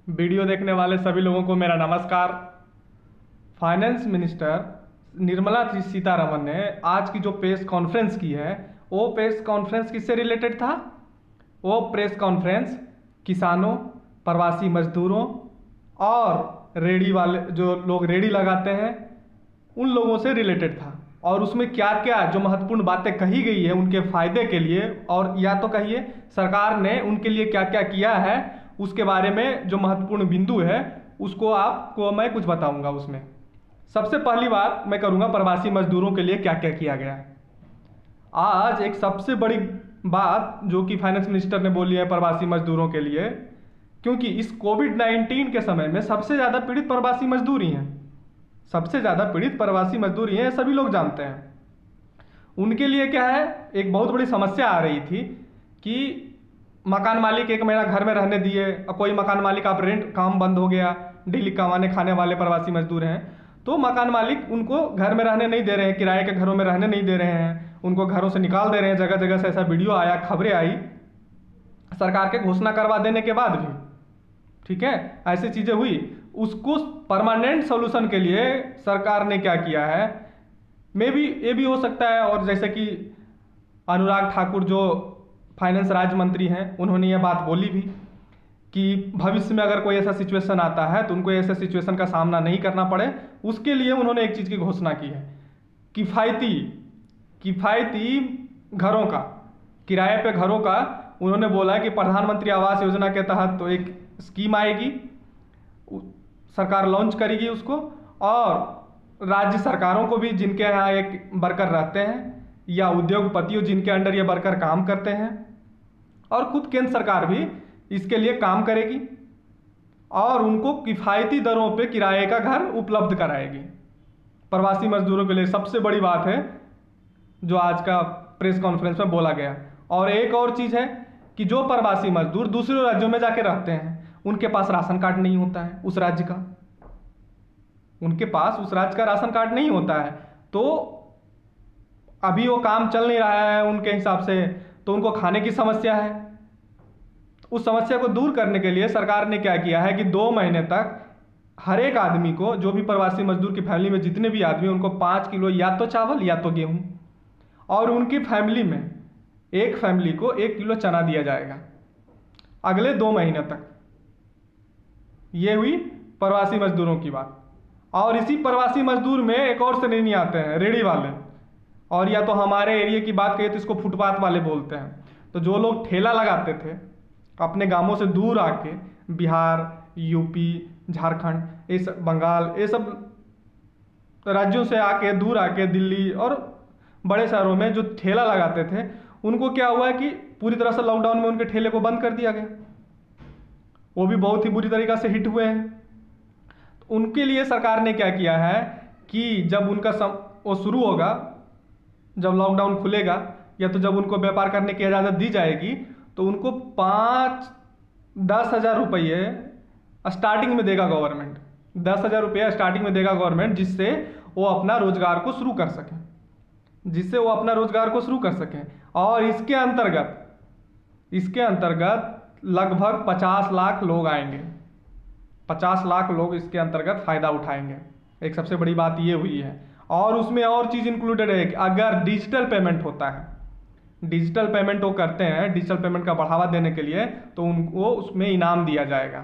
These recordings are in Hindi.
वीडियो देखने वाले सभी लोगों को मेरा नमस्कार। फाइनेंस मिनिस्टर निर्मला सीतारमण ने आज की जो प्रेस कॉन्फ्रेंस की है, वो प्रेस कॉन्फ्रेंस किससे रिलेटेड था? वो प्रेस कॉन्फ्रेंस किसानों, प्रवासी मजदूरों और रेडी वाले जो लोग रेडी लगाते हैं उन लोगों से रिलेटेड था। और उसमें क्या क्या जो महत्वपूर्ण बातें कही गई है उनके फायदे के लिए, और या तो कहिए सरकार ने उनके लिए क्या क्या किया है, उसके बारे में जो महत्वपूर्ण बिंदु है उसको आपको मैं कुछ बताऊंगा। उसमें सबसे पहली बात मैं करूंगा प्रवासी मजदूरों के लिए क्या क्या किया गया है। आज एक सबसे बड़ी बात जो कि फाइनेंस मिनिस्टर ने बोली है प्रवासी मजदूरों के लिए, क्योंकि इस कोविड-19 के समय में सबसे ज़्यादा पीड़ित प्रवासी मजदूर ही हैं। सबसे ज़्यादा पीड़ित प्रवासी मजदूर ही हैं, सभी लोग जानते हैं। उनके लिए क्या है, एक बहुत बड़ी समस्या आ रही थी कि मकान मालिक एक महीना घर में रहने दिए और कोई मकान मालिक आप रेंट काम बंद हो गया, डेली कमाने खाने वाले प्रवासी मजदूर हैं, तो मकान मालिक उनको घर में रहने नहीं दे रहे हैं, किराए के घरों में रहने नहीं दे रहे हैं, उनको घरों से निकाल दे रहे हैं। जगह जगह से ऐसा वीडियो आया, खबरें आई सरकार के घोषणा करवा देने के बाद भी। ठीक है, ऐसी चीज़ें हुई। उसको परमानेंट सोल्यूशन के लिए सरकार ने क्या किया है, मे बी ये भी हो सकता है, और जैसे कि अनुराग ठाकुर जो फाइनेंस राज्य मंत्री हैं उन्होंने ये बात बोली भी कि भविष्य में अगर कोई ऐसा सिचुएशन आता है तो उनको ऐसे सिचुएशन का सामना नहीं करना पड़े, उसके लिए उन्होंने एक चीज़ की घोषणा की है, किफ़ायती घरों का, किराए पे घरों का। उन्होंने बोला कि प्रधानमंत्री आवास योजना के तहत तो एक स्कीम आएगी, सरकार लॉन्च करेगी उसको, और राज्य सरकारों को भी जिनके यहाँ एक वर्कर रहते हैं या उद्योगपतियों जिनके अंडर ये वर्कर काम करते हैं, और खुद केंद्र सरकार भी इसके लिए काम करेगी और उनको किफ़ायती दरों पे किराए का घर उपलब्ध कराएगी। प्रवासी मजदूरों के लिए सबसे बड़ी बात है जो आज का प्रेस कॉन्फ्रेंस में बोला गया। और एक और चीज़ है कि जो प्रवासी मजदूर दूसरे राज्यों में जाके रहते हैं उनके पास राशन कार्ड नहीं होता है उस राज्य का, उनके पास उस राज्य का राशन कार्ड नहीं होता है, तो अभी वो काम चल नहीं रहा है उनके हिसाब से, तो उनको खाने की समस्या है। उस समस्या को दूर करने के लिए सरकार ने क्या किया है कि 2 महीने तक हर एक आदमी को, जो भी प्रवासी मजदूर की फैमिली में जितने भी आदमी, उनको 5 किलो या तो चावल या तो गेहूँ, और उनकी फैमिली में एक फैमिली को 1 किलो चना दिया जाएगा अगले 2 महीने तक। ये हुई प्रवासी मजदूरों की बात। और इसी प्रवासी मजदूर में एक और श्रेणी आते हैं, रेडी वाले, और या तो हमारे एरिया की बात करें तो इसको फुटपाथ वाले बोलते हैं। तो जो लोग ठेला लगाते थे अपने गांवों से दूर आके, बिहार, यूपी, झारखंड, ये सब, बंगाल, ये सब राज्यों से आके, दूर आके दिल्ली और बड़े शहरों में जो ठेला लगाते थे, उनको क्या हुआ है कि पूरी तरह से लॉकडाउन में उनके ठेले को बंद कर दिया गया। वो भी बहुत ही बुरी तरीक़ा से हिट हुए हैं। तो उनके लिए सरकार ने क्या किया है कि जब उनका वो शुरू होगा, जब लॉकडाउन खुलेगा या तो जब उनको व्यापार करने की इजाज़त दी जाएगी, तो उनको 5-10 हज़ार रुपये स्टार्टिंग में देगा गवर्नमेंट। 10 हज़ार रुपये स्टार्टिंग में देगा गवर्नमेंट, जिससे वो अपना रोजगार को शुरू कर सकें, और इसके अंतर्गत लगभग 50 लाख लोग आएंगे। 50 लाख लोग इसके अंतर्गत फ़ायदा उठाएंगे। एक सबसे बड़ी बात ये हुई है। और उसमें और चीज़ इंक्लूडेड है कि अगर डिजिटल पेमेंट होता है, डिजिटल पेमेंट वो करते हैं, डिजिटल पेमेंट का बढ़ावा देने के लिए, तो उनको उसमें इनाम दिया जाएगा,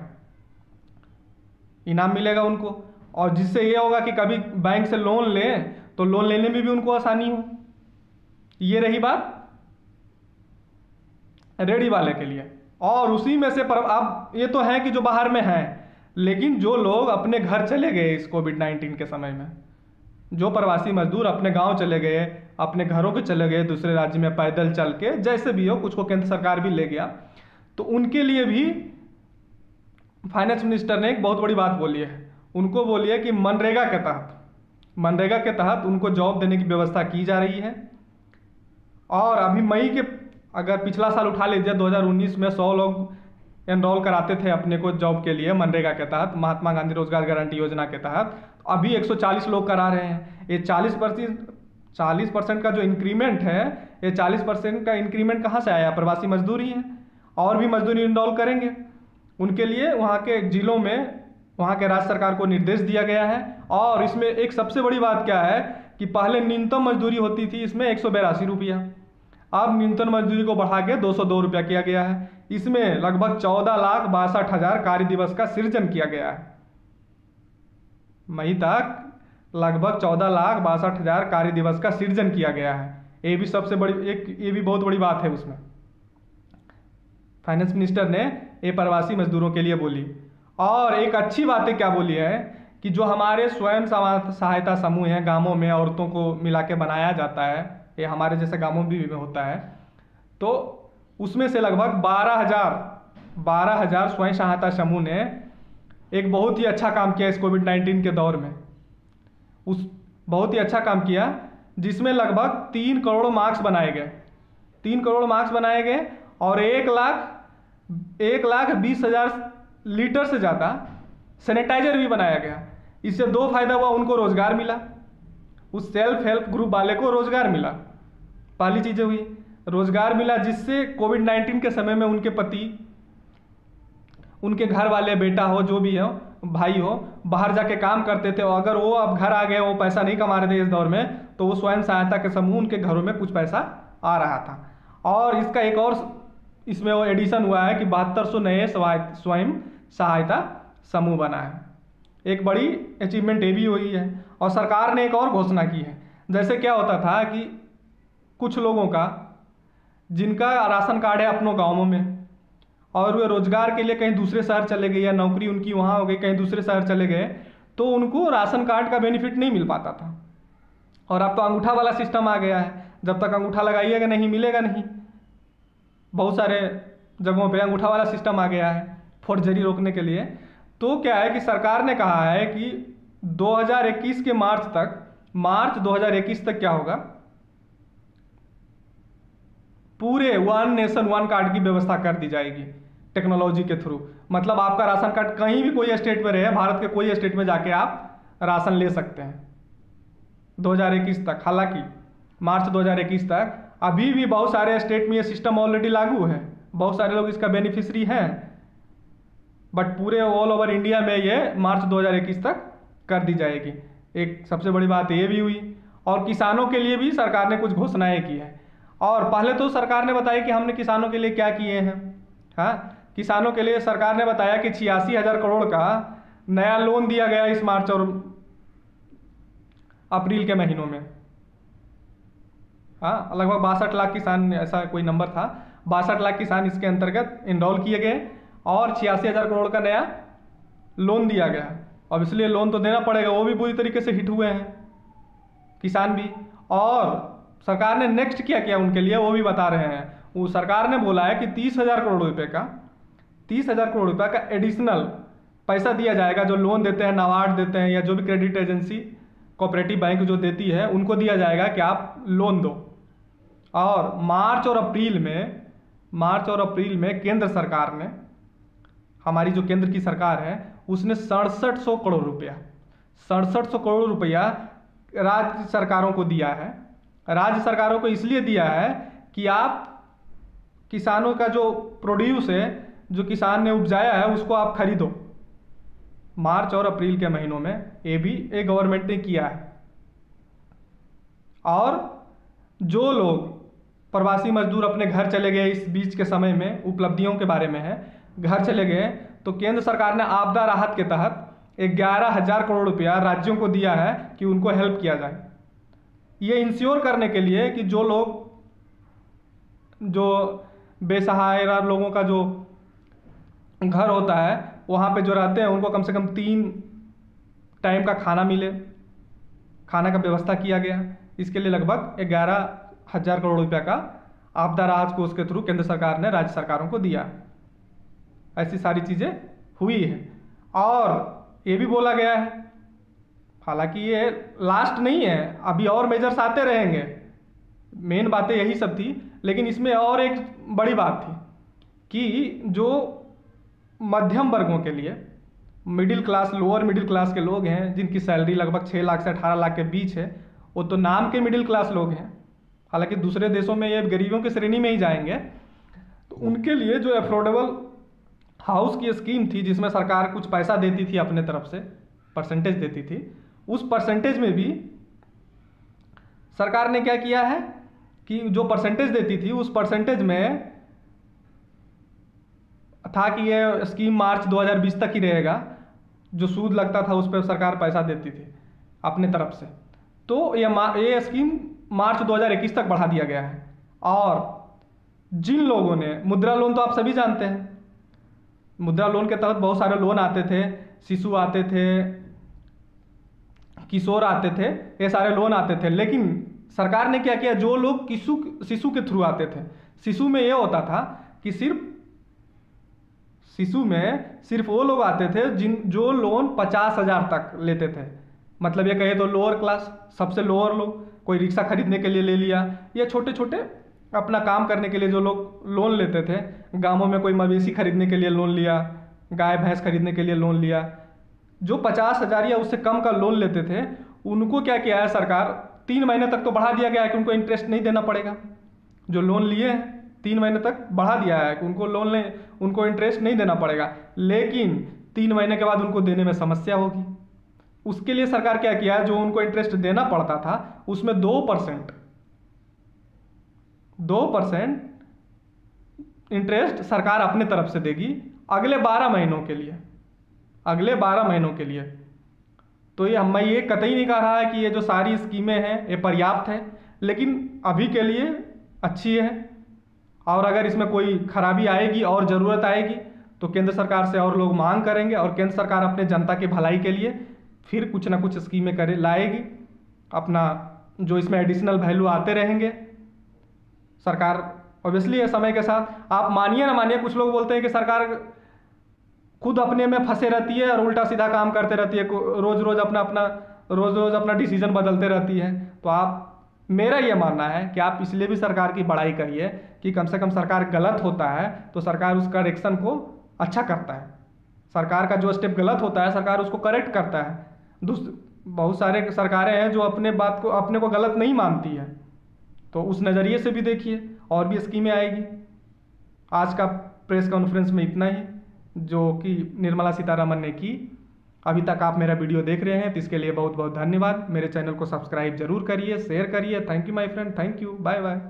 इनाम मिलेगा उनको। और जिससे ये होगा कि कभी बैंक से लोन लें तो लोन लेने में भी उनको आसानी हो। ये रही बात रेडी वाले के लिए। और उसी में से अब ये तो है कि जो बाहर में हैं, लेकिन जो लोग अपने घर चले गए इस कोविड-19 के समय में, जो प्रवासी मजदूर अपने गांव चले गए, अपने घरों के चले गए दूसरे राज्य में पैदल चल के, जैसे भी हो, कुछ को केंद्र सरकार भी ले गया, तो उनके लिए भी फाइनेंस मिनिस्टर ने एक बहुत बड़ी बात बोली है। उनको बोली है कि मनरेगा के तहत उनको जॉब देने की व्यवस्था की जा रही है। और अभी मई के, अगर पिछला साल उठा लीजिए, 2019 में 100 लोग एनरोल कराते थे अपने को जॉब के लिए मनरेगा के तहत, महात्मा गांधी रोजगार गारंटी योजना के तहत। अभी 140 लोग करा रहे हैं। ये 40% का जो इंक्रीमेंट है, ये 40% का इंक्रीमेंट कहाँ से आया? प्रवासी मजदूर ही हैं। और भी मजदूर इनरोल करेंगे, उनके लिए वहाँ के जिलों में वहाँ के राज्य सरकार को निर्देश दिया गया है। और इसमें एक सबसे बड़ी बात क्या है कि पहले न्यूनतम मजदूरी होती थी इसमें 182 रुपया, अब न्यूनतम मजदूरी को बढ़ा के 202 रुपया किया गया है। इसमें लगभग 14,62,000 कार्य दिवस का सृजन किया गया है। मई तक लगभग 14,62,000 कार्य दिवस का सृजन किया गया है। ये भी सबसे बड़ी ये भी बहुत बड़ी बात है उसमें। फाइनेंस मिनिस्टर ने ये प्रवासी मजदूरों के लिए बोली। और एक अच्छी बातें क्या बोली है कि जो हमारे स्वयं सहायता समूह हैं, गांवों में औरतों को मिला के बनाया जाता है, ये हमारे जैसे गांवों में होता है, तो उसमें से लगभग 12,000 स्वयं सहायता समूह ने एक बहुत ही अच्छा काम किया इस कोविड-19 के दौर में। बहुत ही अच्छा काम किया, जिसमें लगभग 3 करोड़ मास्क बनाए गए। 3 करोड़ मास्क बनाए गए और 1,20,000 लीटर से ज़्यादा सैनिटाइजर भी बनाया गया। इससे 2 फायदा हुआ, उनको रोज़गार मिला, उस सेल्फ हेल्प ग्रुप वाले को रोज़गार मिला। पहली चीज़ें हुई, रोज़गार मिला, जिससे कोविड-19 के समय में उनके पति, उनके घर वाले, बेटा हो, जो भी हो, भाई हो, बाहर जाके काम करते थे, और अगर वो अब घर आ गए, वो पैसा नहीं कमा रहे थे इस दौर में, तो वो स्वयं सहायता के समूह उनके घरों में कुछ पैसा आ रहा था। और इसका एक और इसमें वो एडिशन हुआ है कि 7200 नए स्वयं सहायता समूह बना है। एक बड़ी अचीवमेंट ये भी हुई है। और सरकार ने एक और घोषणा की है। जैसे क्या होता था कि कुछ लोगों का, जिनका राशन कार्ड है अपनों गाँवों में, और वे रोजगार के लिए कहीं दूसरे शहर चले गए या नौकरी उनकी वहाँ हो गई, कहीं दूसरे शहर चले गए, तो उनको राशन कार्ड का बेनिफिट नहीं मिल पाता था। और अब तो अंगूठा वाला सिस्टम आ गया है, जब तक अंगूठा लगाइएगा नहीं मिलेगा नहीं। बहुत सारे जगहों पे अंगूठा वाला सिस्टम आ गया है फोर्जरी रोकने के लिए। तो क्या है कि सरकार ने कहा है कि 2021 के मार्च 2021 तक क्या होगा, पूरे वन नेशन वन कार्ड की व्यवस्था कर दी जाएगी टेक्नोलॉजी के थ्रू। मतलब आपका राशन कार्ड कहीं भी कोई स्टेट में रहे, भारत के कोई स्टेट में जाके आप राशन ले सकते हैं 2021 तक। हालांकि मार्च 2021 तक अभी भी बहुत सारे स्टेट में ये सिस्टम ऑलरेडी लागू है, बहुत सारे लोग इसका बेनिफिशरी हैं, बट पूरे ऑल ओवर इंडिया में ये मार्च 2021 तक कर दी जाएगी। एक सबसे बड़ी बात ये भी हुई। और किसानों के लिए भी सरकार ने कुछ घोषणाएं की हैं। और पहले तो सरकार ने बताया कि हमने किसानों के लिए क्या किए हैं। हाँ, किसानों के लिए सरकार ने बताया कि 86,000 करोड़ का नया लोन दिया गया इस मार्च और अप्रैल के महीनों में। हाँ, लगभग 62 लाख किसान, ऐसा कोई नंबर था, 62 लाख किसान इसके अंतर्गत इनरोल किए गए और 86,000 करोड़ का नया लोन दिया गया। अब इसलिए लोन तो देना पड़ेगा, वो भी पूरी तरीके से हिट हुए हैं किसान भी। और सरकार ने नेक्स्ट क्या किया उनके लिए वो भी बता रहे हैं। वो सरकार ने बोला है कि 30,000 करोड़ रुपए का एडिशनल पैसा दिया जाएगा, जो लोन देते हैं, नाबार्ड देते हैं, या जो भी क्रेडिट एजेंसी, कोऑपरेटिव बैंक जो देती है, उनको दिया जाएगा कि आप लोन दो। और मार्च और अप्रैल में केंद्र सरकार ने, हमारी जो केंद्र की सरकार है, उसने 6700 करोड़ रुपया राज्य सरकारों को दिया है। राज्य सरकारों को इसलिए दिया है कि आप किसानों का जो प्रोड्यूस है, जो किसान ने उपजाया है, उसको आप खरीदो। मार्च और अप्रैल के महीनों में ये भी एक गवर्नमेंट ने किया है। और जो लोग प्रवासी मजदूर अपने घर चले गए इस बीच के समय में, उपलब्धियों के बारे में है, घर चले गए, तो केंद्र सरकार ने आपदा राहत के तहत 11,000 करोड़ रुपया राज्यों को दिया है कि उनको हेल्प किया जाए। ये इंश्योर करने के लिए कि जो लोग, जो बेसहाय लोगों का जो घर होता है, वहाँ पे जो रहते हैं, उनको कम से कम 3 टाइम का खाना मिले, खाना का व्यवस्था किया गया। इसके लिए लगभग 11,000 करोड़ रुपया का आपदा राहत कोष के थ्रू केंद्र सरकार ने राज्य सरकारों को दिया। ऐसी सारी चीज़ें हुई है। और ये भी बोला गया है, हालांकि ये लास्ट नहीं है, अभी और मेजर्स आते रहेंगे। मेन बातें यही सब थी, लेकिन इसमें और एक बड़ी बात थी कि जो मध्यम वर्गों के लिए, middle class, lower middle class के लोग हैं, जिनकी सैलरी लगभग 6 लाख से 18 लाख के बीच है, वो तो नाम के मिडिल क्लास लोग हैं, हालांकि दूसरे देशों में ये गरीबों की श्रेणी में ही जाएंगे। तो उनके लिए जो अफोर्डेबल हाउस की स्कीम थी जिसमें सरकार कुछ पैसा देती थी अपने तरफ से, परसेंटेज देती थी। उस परसेंटेज में भी सरकार ने क्या किया है कि जो परसेंटेज देती थी उस परसेंटेज में था कि ये स्कीम मार्च 2020 तक ही रहेगा, जो सूद लगता था उस पर सरकार पैसा देती थी अपने तरफ से। तो ये स्कीम मार्च 2021 तक बढ़ा दिया गया है। और जिन लोगों ने मुद्रा लोन, तो आप सभी जानते हैं मुद्रा लोन के तहत बहुत सारे लोन आते थे, शिशु आते थे, किशोर आते थे, ये सारे लोन आते थे। लेकिन सरकार ने क्या किया, जो लोग शिशु के थ्रू आते थे, शिशु में ये होता था कि शिशु में सिर्फ वो लोग आते थे जो लोन 50,000 तक लेते थे। मतलब ये कहे तो लोअर क्लास, सबसे लोअर लोग, कोई रिक्शा खरीदने के लिए ले लिया, या छोटे छोटे अपना काम करने के लिए जो लोग लोन लेते थे, गांवों में कोई मवेशी खरीदने के लिए लोन लिया, गाय भैंस खरीदने के लिए लोन लिया, जो 50,000 या उससे कम का लोन लेते थे, उनको क्या किया है सरकार, 3 महीने तक तो बढ़ा दिया गया है कि उनको इंटरेस्ट नहीं देना पड़ेगा। जो लोन लिए हैं 3 महीने तक बढ़ा दिया है कि उनको इंटरेस्ट नहीं देना पड़ेगा। लेकिन 3 महीने के बाद उनको देने में समस्या होगी। उसके लिए सरकार क्या किया है, जो उनको इंटरेस्ट देना पड़ता था उसमें 2% इंटरेस्ट सरकार अपने तरफ से देगी अगले 12 महीनों के लिए, अगले 12 महीनों के लिए। तो मैं ये कतई नहीं कह रहा है कि ये जो सारी स्कीमें हैं ये पर्याप्त है, लेकिन अभी के लिए अच्छी है। और अगर इसमें कोई खराबी आएगी और ज़रूरत आएगी तो केंद्र सरकार से और लोग मांग करेंगे, और केंद्र सरकार अपने जनता की भलाई के लिए फिर कुछ ना कुछ स्कीमें लाएगी अपना, जो इसमें एडिशनल वैल्यू आते रहेंगे। सरकार ऑब्वियसली है, समय के साथ आप मानिए ना मानिए, कुछ लोग बोलते हैं कि सरकार खुद अपने में फंसे रहती है और उल्टा सीधा काम करते रहती है, रोज रोज अपना डिसीजन बदलते रहती है। तो मेरा ये मानना है कि आप इसलिए भी सरकार की बड़ाई करिए कि कम से कम सरकार गलत होता है तो सरकार उस करेक्शन को अच्छा करता है, सरकार का जो स्टेप गलत होता है सरकार उसको करेक्ट करता है। बहुत सारे सरकारें हैं जो अपने को गलत नहीं मानती है, तो उस नज़रिए से भी देखिए, और भी स्कीमें आएगी। आज का प्रेस कॉन्फ्रेंस में इतना ही जो कि निर्मला सीतारमण ने की। अभी तक आप मेरा वीडियो देख रहे हैं तो इसके लिए बहुत बहुत धन्यवाद। मेरे चैनल को सब्सक्राइब जरूर करिए, शेयर करिए। Thank you my friend, thank you, bye bye.